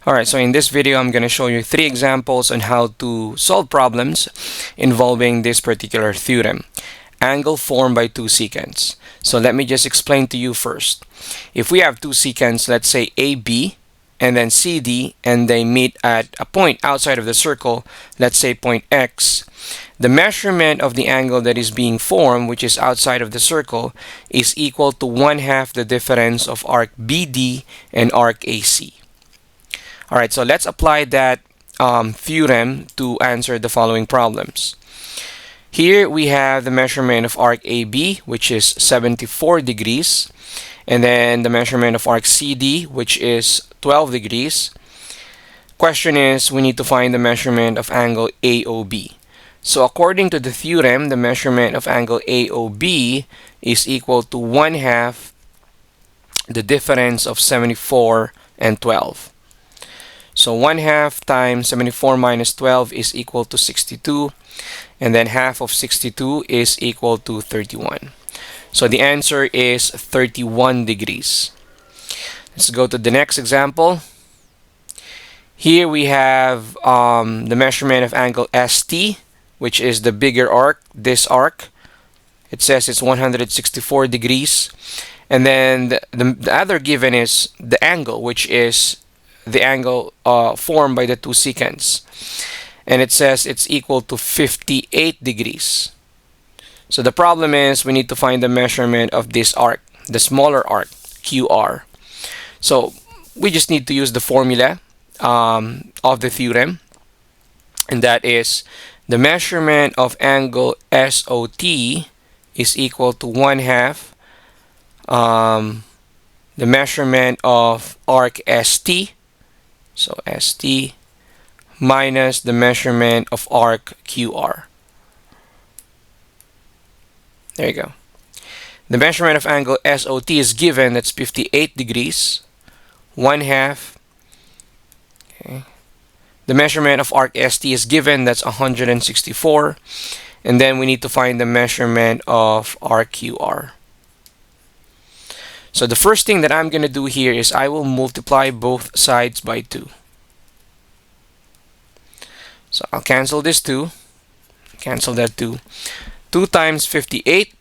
Alright, so in this video, I'm going to show you 3 examples on how to solve problems involving this particular theorem, angle formed by two secants. So let me just explain to you first. If we have two secants, let's say AB and then CD, and they meet at a point outside of the circle, let's say point X, the measurement of the angle that is being formed, which is outside of the circle, is equal to 1/2 the difference of arc BD and arc AC. Alright, so let's apply that theorem to answer the following problems. Here we have the measurement of arc AB, which is 74 degrees, and then the measurement of arc CD, which is 12 degrees. Question is, we need to find the measurement of angle AOB. So according to the theorem, the measurement of angle AOB is equal to 1/2 the difference of 74 and 12. So 1/2 times 74 minus 12 is equal to 62. And then half of 62 is equal to 31. So the answer is 31 degrees. Let's go to the next example. Here we have the measurement of angle ST, which is the bigger arc, this arc. It says it's 164 degrees. And then the other given is the angle, which is the angle formed by the two secants. And it says it's equal to 58 degrees. So the problem is we need to find the measurement of this arc, the smaller arc, QR. So we just need to use the formula of the theorem. And that is the measurement of angle SOT is equal to 1/2 the measurement of arc ST. So ST minus the measurement of arc QR. There you go. The measurement of angle SOT is given, that's 58 degrees, 1/2. Okay. The measurement of arc ST is given, that's 164. And then we need to find the measurement of arc QR. So the first thing that I'm going to do here is I will multiply both sides by 2. So I'll cancel this 2. Cancel that 2. 2 times 58.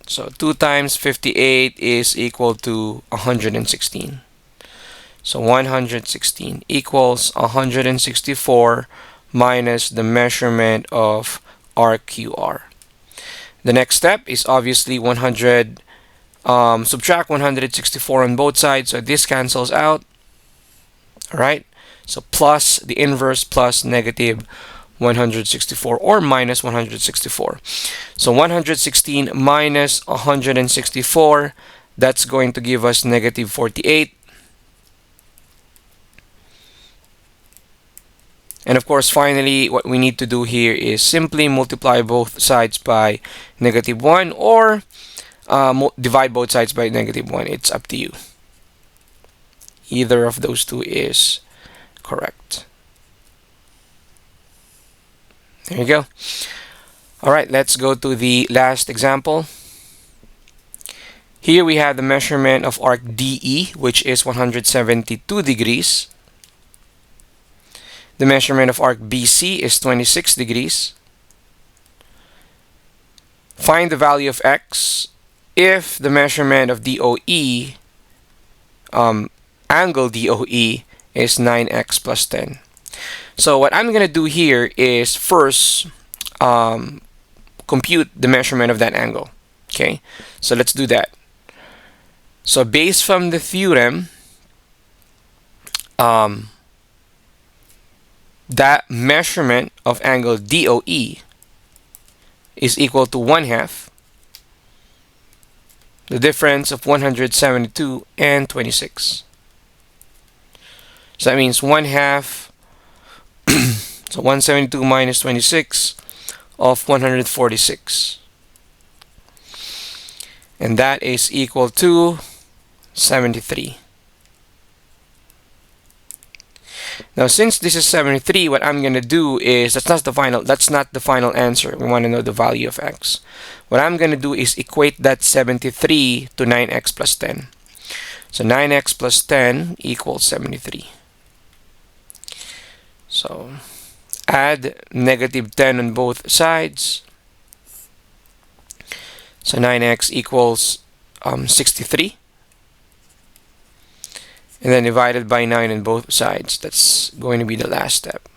So 2 times 58 is equal to 116. So 116 equals 164 minus the measurement of arc QR. The next step is obviously subtract 164 on both sides, so this cancels out. Alright, so plus the inverse plus negative 164 or minus 164. So 116 minus 164, that's going to give us negative 48. And of course, finally, what we need to do here is simply multiply both sides by negative 1 or divide both sides by negative 1. It's up to you. Either of those two is correct. There you go. Alright, let's go to the last example. Here we have the measurement of arc DE, which is 172 degrees. The measurement of arc BC is 26 degrees. Find the value of X if the measurement of DOE, angle DOE, is 9x plus 10. So what I'm going to do here is first compute the measurement of that angle. Okay, so let's do that. So based from the theorem, that measurement of angle DOE is equal to 1/2 the difference of 172 and 26. So that means 1/2, so 172 minus 26 of 146. And that is equal to 73. Now since this is 73, what I'm going to do is, that's not the final answer. We want to know the value of X. What I'm going to do is equate that 73 to 9x plus 10. So 9x plus 10 equals 73. So add negative 10 on both sides. So 9x equals 63. And then divided by 9 on both sides. That's going to be the last step.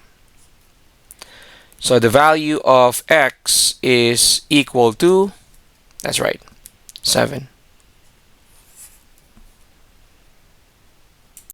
So the value of x is equal to, that's right, 7.